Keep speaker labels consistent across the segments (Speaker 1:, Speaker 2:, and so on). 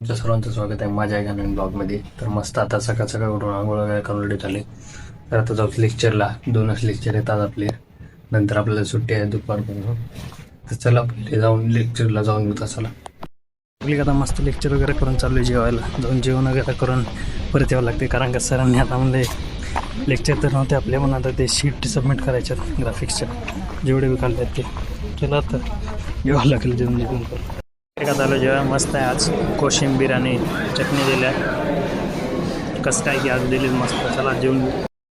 Speaker 1: तुमच्या सर्वांचं स्वागत आहे माझ्या एका नवीन ब्लॉगमध्ये. तर मस्त आता सकाळ सकाळ उठून आंघोळ वगैरे करून रेडी झाले. तर आता जाऊ लेक्चरला. 2च लेक्चर येतात आपले, नंतर आपल्याला सुट्टी आहे दुपारपर्यंत. तर चला पहिले जाऊन लेक्चरला जाऊन येऊ. चला आपली आता मस्त लेक्चर वगैरे करून चालू आहे. जेवायला जाऊन जेवण वगैरे करून परत यावं लागते, कारण का सरांनी आता म्हणले लेक्चर तर नव्हते आपले, पण आता ते शीट सबमिट करायच्यात ग्राफिक्सच्या जेवढे बी काढले आहेत ते. चला तर जेवावं लागेल. जेवण जेवण एका झालं जेवण मस्त आहे. आज कोशिंबीर आणि चटणी दिल्या. कसं काय की आज दिली मस्त. चला जेवण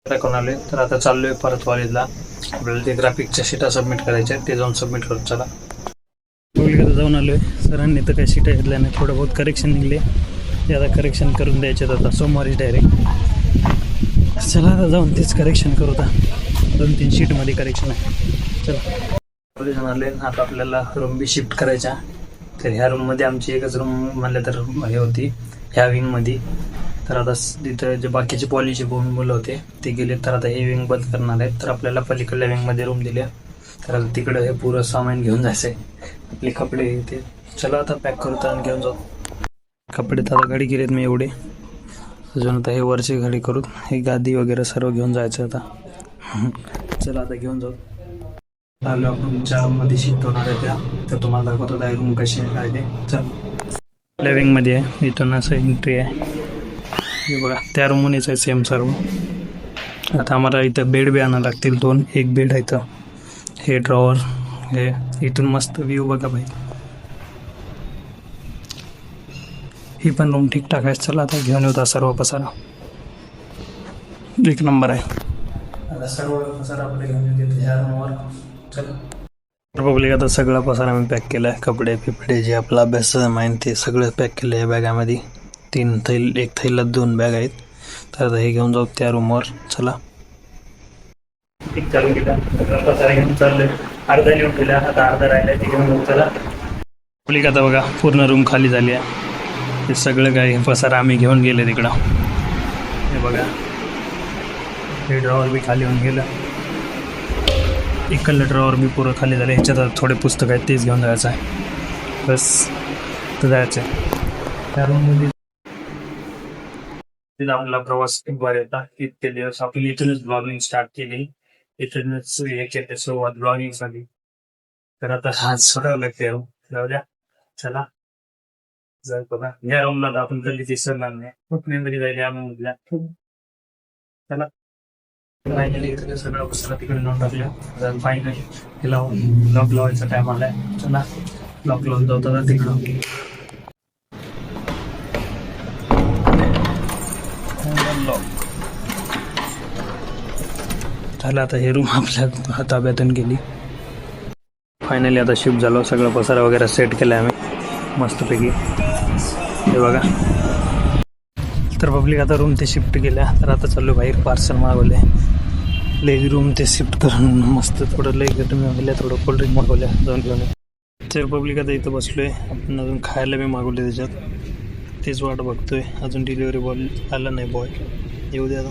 Speaker 1: करून आले. तर आता चाललो आहे परत कॉलेजला. आपल्याला ते ग्राफिकच्या शीटा सबमिट करायच्या आहेत, ते जाऊन सबमिट करू. चला आता जाऊन आलो आहे. सरांनी तर काही शीटा घेतल्या नाही, थोडं बहुत करेक्शन निघले, ते आता करेक्शन करून द्यायचे आता सोमवारी डायरेक्ट. चला आता जाऊन तेच करेक्शन करू. आता 2-3 शीटमध्ये करेक्शन आहे. चला कॉलेज आले. आता आपल्याला रूम बी शिफ्ट करायच्या. तर ह्या रूममध्ये आमची एकच रूम म्हणलं तर हे होती ह्या विंगमध्ये. तर आता तिथं जे बाकीचे पॉलिशचे मुलं होते ते गेले, तर आता हे विंग बंद करणार आहेत. तर आपल्याला पलीकडल्या विंगमध्ये रूम दिल्या. तर आता तिकडं हे पुरं सामान घेऊन जायचं आहे, आपले कपडे ते. चला आता पॅक करू आणि घेऊन जाऊ. कपडे तर आता गाडी गेलेत मी एवढे, अजून आता हे वरची गाडी करू. हे गादी वगैरे सर्व घेऊन जायचं आता. चला आता घेऊन जाऊ. आलो आपण ज्या रूममध्ये शिफ्ट होणार आहे त्या. तर तुम्हाला दाखवतो आहे रूम कशी आहे काय ते. चल लिव्हिंगमध्ये आहे, इथून असं एंट्री आहे. हे बघा त्या रूममध्येच आहे सेम सर्व. आता आम्हाला इथं बेड बी आणावं लागतील 2. एक बेड आहे इथं, हे ड्रॉवर, हे इथून मस्त व्ह्यू बघा भाई. ही पण रूम ठीकठाक आहे. चला आता घेऊन येऊ सर्व पसारा. एक नंबर आहे. आता सर्व पसारा आपले घेऊन येते ह्या रूमवर. पब्लिक आता सगळा पसारा मी पॅक केला आहे. कपडे पिपडे जे आपला अभ्यास माहिती ते सगळं पॅक केलं आहे बॅगामध्ये. 3 थैल, एक थैला 2 बॅग आहेत. तर आता हे घेऊन जाऊ त्या रूमवर. चला चालू केला, सगळा पसारा घेऊन चाललोय. अर्धा लिहून केला, आता अर्धा राहिला ते घेऊन जाऊ. चला पब्लिक आता बघा पूर्ण रूम खाली झाली आहे. हे सगळं काही पसारा आम्ही घेऊन गेले तिकडं. हे बघा हे ड्रॉवर बी खाली होऊन गेलं. इकडलं ड्रॉवर बी पुरं खाली झालं. ह्याच्यात थोडे पुस्तक आहेत, तेच घेऊन जायचं आहे बस. तर जायचं आहे त्या रूममध्ये. तिथं आपला प्रवास खूप भारी होता. इतके दिवस आपली इथूनच ब्लॉगिंग स्टार्ट केली, इथूनच हे केलं सुरुवात ब्लॉगिंग साठी. तर आता हात सोडावं लागते. जाऊ द्या. चला जाऊ बघा या रूमला आपण कधी दिसणार नाही. खूप मेमरी जाईल या रूममधल्या. चला फायनली सगळं पुस्तकं तिकडे लावून टाकलं. फायनली तिला लॉक लावायचा टाइम आलाय. चला लॉक लावून जाऊ तर तिकडं. झालं आता हे रूम आपल्या ताब्यातून गेली. फायनली आता शिफ्ट झालो. सगळं पसारा वगैरे सेट केलं आहे आम्ही मस्तपैकी. हे बघा. तर पब्लिक आता रूम ते शिफ्ट केल्या. तर आता चाललो बाहेर. पार्सल मागवले लेग रूम ते शिफ्ट करून मस्त. थोडं लेग मागवल्या, थोडं कोल्ड्रिंक मागवल्या जाऊन घेऊन. तर पब्लिक आता इथं बसलोय. आपण अजून खायला बी मागवले त्याच्यात, तेच वाट बघतोय. अजून डिलिव्हरी बॉय आला नाही. बॉय येऊ द्या आता.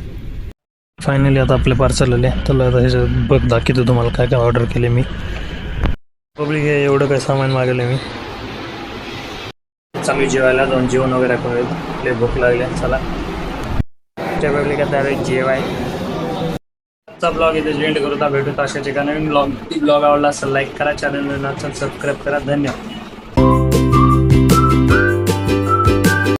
Speaker 1: फायनली आता आपले पार्सल आले. तर आता ह्याच्यात बघ दाखवतो तुम्हाला काय काय ऑर्डर केले मी. पब्लिक हे एवढं काय सामान मागवलं मी. चांगली जेवायला जाऊन जेवण वगैरे करूया. आपले भूक लागले. चला त्या पब्लिक आता जेवाय. आजचा ब्लॉग इथे एंड करू. भेटू अशाचे का नवीन ब्लॉग आवडला असेल लाईक करा, चॅनल सबस्क्राईब करा. धन्यवाद.